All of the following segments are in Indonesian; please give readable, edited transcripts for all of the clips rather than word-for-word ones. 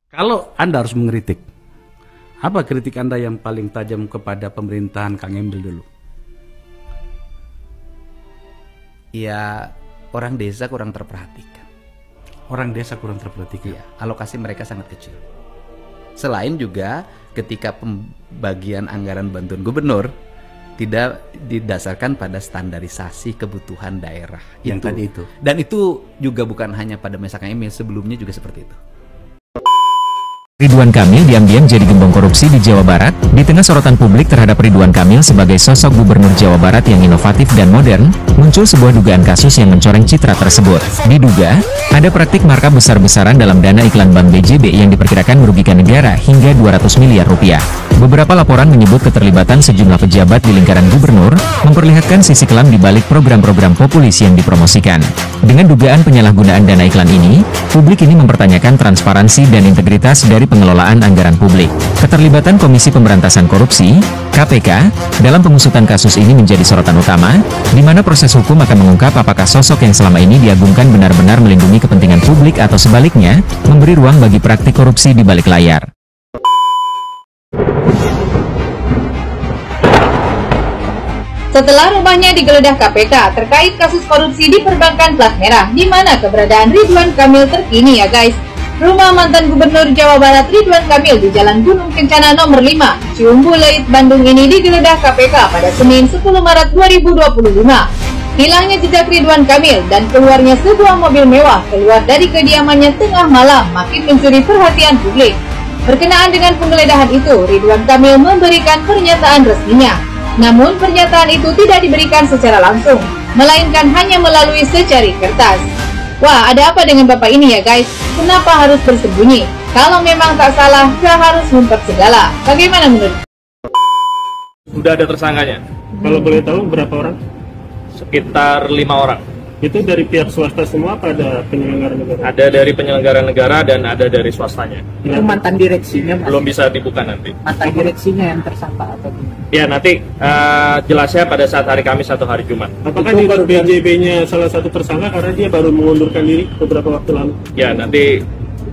Kalau Anda harus mengkritik, apa kritik Anda yang paling tajam kepada pemerintahan Kang Emil dulu? Ya, orang desa kurang terperhatikan. Orang desa kurang terperhatikan. Ya, alokasi mereka sangat kecil. Selain juga ketika pembagian anggaran bantuan gubernur tidak didasarkan pada standarisasi kebutuhan daerah. Yang tadi itu. Dan itu juga bukan hanya pada masa Kang Emil, sebelumnya juga seperti itu. Ridwan Kamil diam-diam jadi gembong korupsi di Jawa Barat. Di tengah sorotan publik terhadap Ridwan Kamil sebagai sosok gubernur Jawa Barat yang inovatif dan modern, muncul sebuah dugaan kasus yang mencoreng citra tersebut. Diduga, ada praktik markup besar-besaran dalam dana iklan Bank BJB yang diperkirakan merugikan negara hingga 200 miliar rupiah. Beberapa laporan menyebut keterlibatan sejumlah pejabat di lingkaran gubernur, memperlihatkan sisi kelam di balik program-program populis yang dipromosikan. Dengan dugaan penyalahgunaan dana iklan ini, publik ini mempertanyakan transparansi dan integritas dari pengelolaan anggaran publik. Keterlibatan Komisi Pemberantasan Korupsi, KPK, dalam pengusutan kasus ini menjadi sorotan utama, di mana proses hukum akan mengungkap apakah sosok yang selama ini diagungkan benar-benar melindungi kepentingan publik atau sebaliknya, memberi ruang bagi praktik korupsi di balik layar. Setelah rumahnya digeledah KPK terkait kasus korupsi di perbankan plat merah, di mana keberadaan Ridwan Kamil terkini ya guys. Rumah mantan Gubernur Jawa Barat Ridwan Kamil di Jalan Gunung Kencana nomor 5, Ciumbuleuit, Bandung ini digeledah KPK pada Senin 10 Maret 2025. Hilangnya jejak Ridwan Kamil dan keluarnya sebuah mobil mewah keluar dari kediamannya tengah malam makin mencuri perhatian publik. Berkenaan dengan penggeledahan itu, Ridwan Kamil memberikan pernyataan resminya. Namun pernyataan itu tidak diberikan secara langsung, melainkan hanya melalui secari kertas. Wah, ada apa dengan bapak ini ya guys? Kenapa harus bersembunyi? Kalau memang tak salah, gak harus ngumpet segala. Bagaimana menurut? Sudah ada tersangkanya. Kalau boleh tahu berapa orang? Sekitar 5 orang. Itu dari pihak swasta semua apa ada penyelenggara negara? Ada dari penyelenggara negara dan ada dari swastanya. Itu mantan direksinya, Mas? Belum bisa dibuka nanti. Mantan direksinya yang tersangka atau gimana? Ya, nanti jelasnya pada saat hari Kamis atau hari Jumat. Apakah di BJB-nya salah satu tersangka karena dia baru mengundurkan diri beberapa waktu lalu? Ya, nanti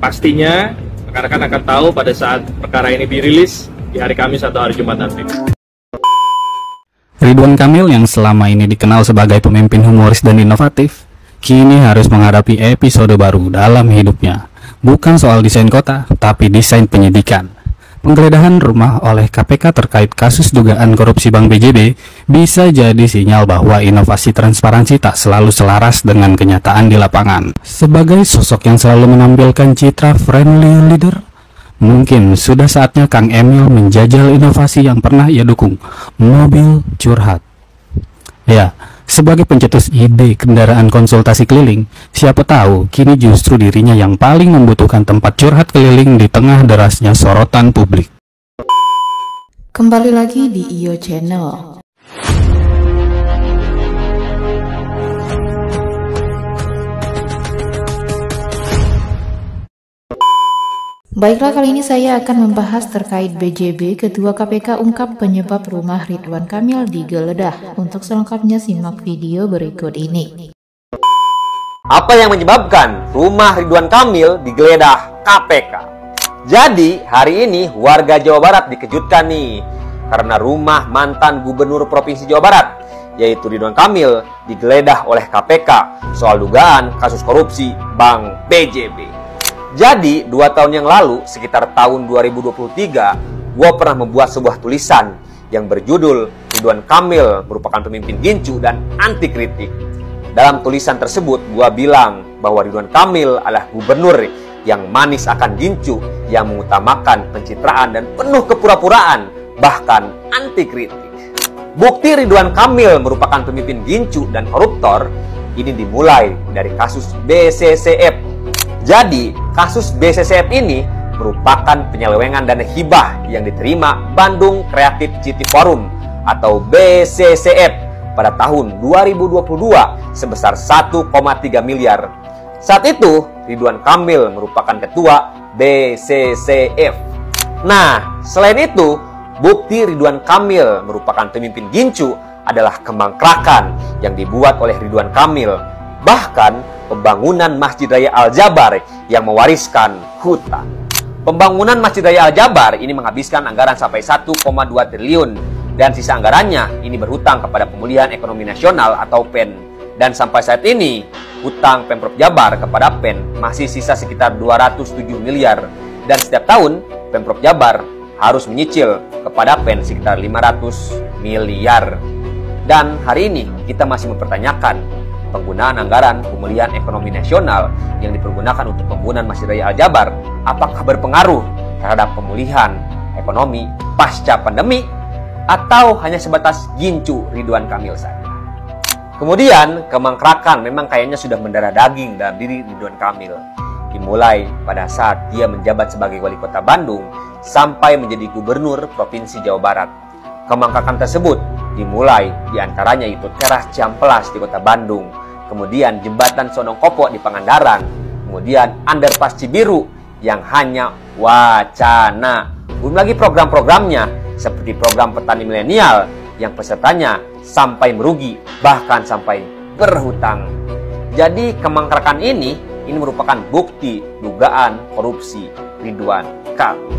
pastinya rekan-rekan akan tahu pada saat perkara ini dirilis di hari Kamis atau hari Jumat nanti. Ridwan Kamil yang selama ini dikenal sebagai pemimpin humoris dan inovatif, kini harus menghadapi episode baru dalam hidupnya. Bukan soal desain kota, tapi desain penyidikan. Penggeledahan rumah oleh KPK terkait kasus dugaan korupsi Bank BJB bisa jadi sinyal bahwa inovasi transparansi tak selalu selaras dengan kenyataan di lapangan. Sebagai sosok yang selalu menampilkan citra friendly leader, mungkin sudah saatnya Kang Emil menjajal inovasi yang pernah ia dukung, mobil curhat. Ya, sebagai pencetus ide kendaraan konsultasi keliling, siapa tahu kini justru dirinya yang paling membutuhkan tempat curhat keliling di tengah derasnya sorotan publik. Kembali lagi di IO Channel. Baiklah, kali ini saya akan membahas terkait BJB. Ketua KPK ungkap penyebab rumah Ridwan Kamil digeledah. Untuk selengkapnya simak video berikut ini. Apa yang menyebabkan rumah Ridwan Kamil digeledah KPK? Jadi hari ini warga Jawa Barat dikejutkan nih, karena rumah mantan Gubernur Provinsi Jawa Barat, yaitu Ridwan Kamil, digeledah oleh KPK soal dugaan kasus korupsi Bank BJB. Jadi 2 tahun yang lalu, sekitar tahun 2023, gue pernah membuat sebuah tulisan yang berjudul Ridwan Kamil merupakan pemimpin gincu dan anti kritik. Dalam tulisan tersebut, gue bilang bahwa Ridwan Kamil adalah gubernur yang manis akan gincu, yang mengutamakan pencitraan dan penuh kepura-puraan, bahkan anti kritik. Bukti Ridwan Kamil merupakan pemimpin gincu dan koruptor ini dimulai dari kasus BCCF. Jadi, kasus BCCF ini merupakan penyelewengan dana hibah yang diterima Bandung Creative City Forum atau BCCF pada tahun 2022 sebesar 1,3 miliar. Saat itu, Ridwan Kamil merupakan ketua BCCF. Nah, selain itu, bukti Ridwan Kamil merupakan pemimpin gincu adalah kemangkrakan yang dibuat oleh Ridwan Kamil. Bahkan, pembangunan Masjid Raya Al Jabar yang mewariskan hutan. Pembangunan Masjid Raya Al-Jabar ini menghabiskan anggaran sampai 1,2 triliun dan sisa anggarannya ini berhutang kepada Pemulihan Ekonomi Nasional atau PEN. Dan sampai saat ini hutang Pemprov Jabar kepada PEN masih sisa sekitar 207 miliar dan setiap tahun Pemprov Jabar harus menyicil kepada PEN sekitar 500 miliar. Dan hari ini kita masih mempertanyakan penggunaan anggaran Pemulihan Ekonomi Nasional yang dipergunakan untuk pembangunan Masjid Raya Al-Jabar apakah berpengaruh terhadap pemulihan ekonomi pasca pandemi atau hanya sebatas gincu Ridwan Kamil saja. Kemudian kemangkrakan memang kayaknya sudah mendarah daging dalam diri Ridwan Kamil, dimulai pada saat dia menjabat sebagai wali kota Bandung sampai menjadi gubernur Provinsi Jawa Barat. Kemangkrakan tersebut dimulai diantaranya itu teras Ciamplas di kota Bandung, kemudian jembatan Sonongkopo di Pangandaran, kemudian underpass Cibiru yang hanya wacana. Belum lagi program-programnya seperti program petani milenial yang pesertanya sampai merugi, bahkan sampai berhutang. Jadi kemangkrakan ini merupakan bukti dugaan korupsi Ridwan Kamil.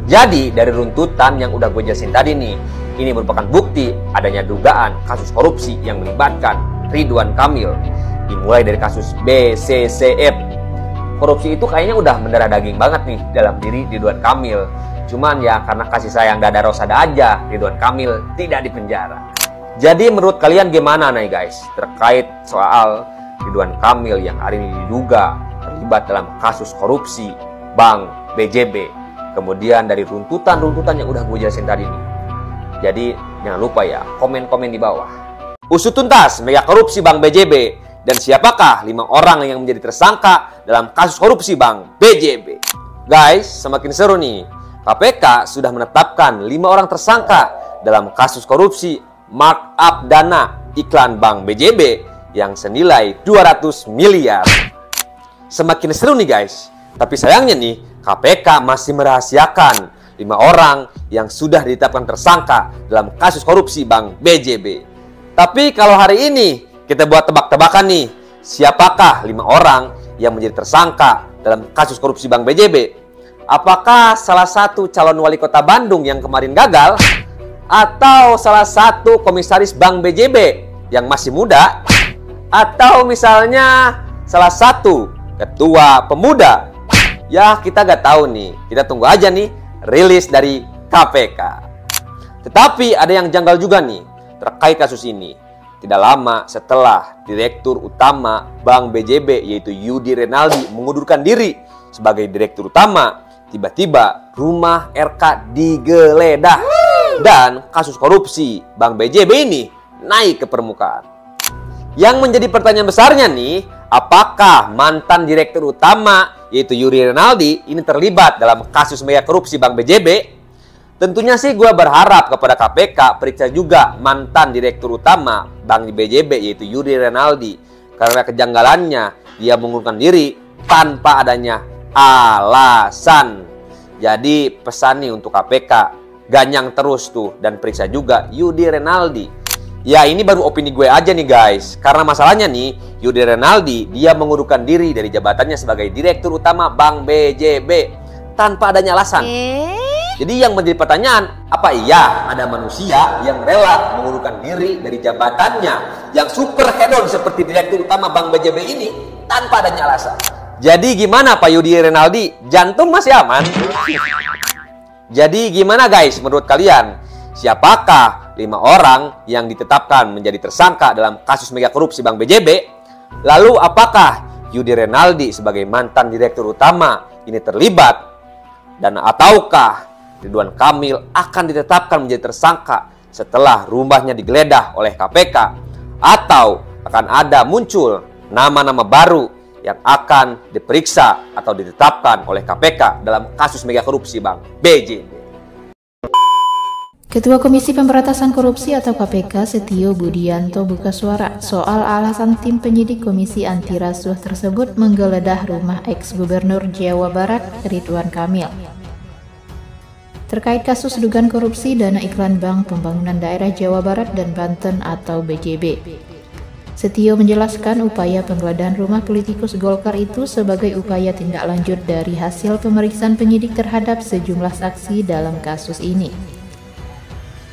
Jadi dari runtutan yang udah gue jelasin tadi nih, ini merupakan bukti adanya dugaan kasus korupsi yang melibatkan Ridwan Kamil. Dimulai dari kasus BCCF. Korupsi itu kayaknya udah mendarah daging banget nih dalam diri Ridwan Kamil. Cuman ya karena kasih sayang dada rosada aja, Ridwan Kamil tidak dipenjara. Jadi menurut kalian gimana nih guys terkait soal Ridwan Kamil yang hari ini diduga terlibat dalam kasus korupsi Bank BJB. Kemudian dari runtutan-runtutan yang udah gue jelasin tadi nih. Jadi jangan lupa ya komen-komen di bawah. Usut tuntas mega korupsi Bank BJB. Dan siapakah 5 orang yang menjadi tersangka dalam kasus korupsi Bank BJB? Guys, semakin seru nih. KPK sudah menetapkan 5 orang tersangka dalam kasus korupsi markup dana iklan Bank BJB yang senilai 200 miliar. Semakin seru nih guys. Tapi sayangnya nih, KPK masih merahasiakan 5 orang yang sudah ditetapkan tersangka dalam kasus korupsi Bank BJB. Tapi kalau hari ini kita buat tebak-tebakan nih, siapakah 5 orang yang menjadi tersangka dalam kasus korupsi Bank BJB? Apakah salah satu calon wali kota Bandung yang kemarin gagal? Atau salah satu komisaris Bank BJB yang masih muda? Atau misalnya salah satu ketua pemuda? Ya kita gak tahu nih, kita tunggu aja nih rilis dari KPK. Tetapi ada yang janggal juga nih terkait kasus ini. Tidak lama setelah Direktur Utama Bank BJB yaitu Yudi Renaldi mengundurkan diri sebagai Direktur Utama, tiba-tiba rumah RK digeledah dan kasus korupsi Bank BJB ini naik ke permukaan. Yang menjadi pertanyaan besarnya nih, apakah mantan Direktur Utama yaitu Yudi Renaldi ini terlibat dalam kasus mega korupsi Bank BJB? Tentunya sih gue berharap kepada KPK periksa juga mantan Direktur Utama Bank BJB yaitu Yudi Renaldi. Karena kejanggalannya dia mengundurkan diri tanpa adanya alasan. Jadi pesan nih untuk KPK, ganyang terus tuh dan periksa juga Yudi Renaldi. Ya ini baru opini gue aja nih guys. Karena masalahnya nih, Yudi Renaldi dia mengundurkan diri dari jabatannya sebagai Direktur Utama Bank BJB tanpa adanya alasan. Jadi yang menjadi pertanyaan, apa iya ada manusia yang rela mengundurkan diri dari jabatannya yang super hedon seperti Direktur Utama Bank BJB ini tanpa adanya alasan? Jadi gimana Pak Yudi Renaldi? Jantung masih aman? Jadi gimana guys menurut kalian? Siapakah 5 orang yang ditetapkan menjadi tersangka dalam kasus mega korupsi Bank BJB? Lalu apakah Yudi Renaldi sebagai mantan Direktur Utama ini terlibat? Dan ataukah Ridwan Kamil akan ditetapkan menjadi tersangka setelah rumahnya digeledah oleh KPK? Atau akan ada muncul nama-nama baru yang akan diperiksa atau ditetapkan oleh KPK dalam kasus mega korupsi Bank BJB? Ketua Komisi Pemberantasan Korupsi atau KPK Setio Budianto buka suara soal alasan tim penyidik Komisi Anti Rasuah tersebut menggeledah rumah ex-gubernur Jawa Barat Ridwan Kamil terkait kasus dugaan korupsi dana iklan Bank Pembangunan Daerah Jawa Barat dan Banten atau BJB. Setio menjelaskan upaya penggeledahan rumah politikus Golkar itu sebagai upaya tindak lanjut dari hasil pemeriksaan penyidik terhadap sejumlah saksi dalam kasus ini.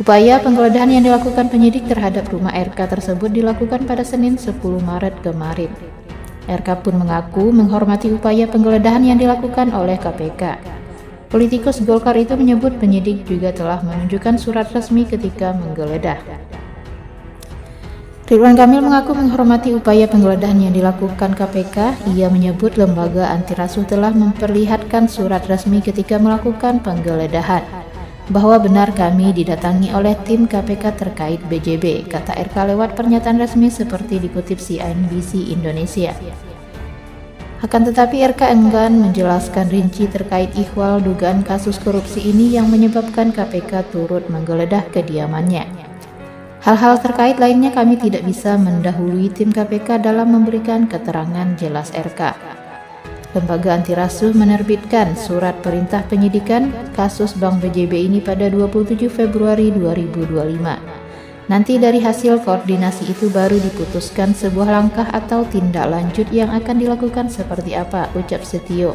Upaya penggeledahan yang dilakukan penyidik terhadap rumah RK tersebut dilakukan pada Senin 10 Maret kemarin. RK pun mengaku menghormati upaya penggeledahan yang dilakukan oleh KPK. Politikus Golkar itu menyebut penyidik juga telah menunjukkan surat resmi ketika menggeledah. Ridwan Kamil mengaku menghormati upaya penggeledahan yang dilakukan KPK. Ia menyebut lembaga anti rasuah telah memperlihatkan surat resmi ketika melakukan penggeledahan. Bahwa benar kami didatangi oleh tim KPK terkait BJB, kata RK lewat pernyataan resmi seperti dikutip CNBC Indonesia. Akan tetapi RK enggan menjelaskan rinci terkait ihwal dugaan kasus korupsi ini yang menyebabkan KPK turut menggeledah kediamannya. Hal-hal terkait lainnya kami tidak bisa mendahului tim KPK dalam memberikan keterangan, jelas RK. Lembaga anti rasuah menerbitkan surat perintah penyidikan kasus Bank BJB ini pada 27 Februari 2025. Nanti dari hasil koordinasi itu baru diputuskan sebuah langkah atau tindak lanjut yang akan dilakukan seperti apa, ucap Setio.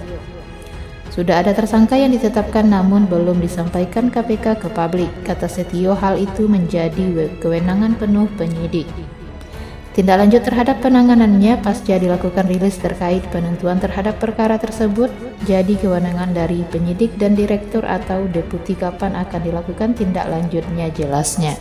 Sudah ada tersangka yang ditetapkan namun belum disampaikan KPK ke publik, kata Setio. Hal itu menjadi kewenangan penuh penyidik. Tindak lanjut terhadap penanganannya pasca dilakukan rilis terkait penentuan terhadap perkara tersebut jadi kewenangan dari penyidik dan direktur atau deputi. Kapan akan dilakukan tindak lanjutnya, jelasnya.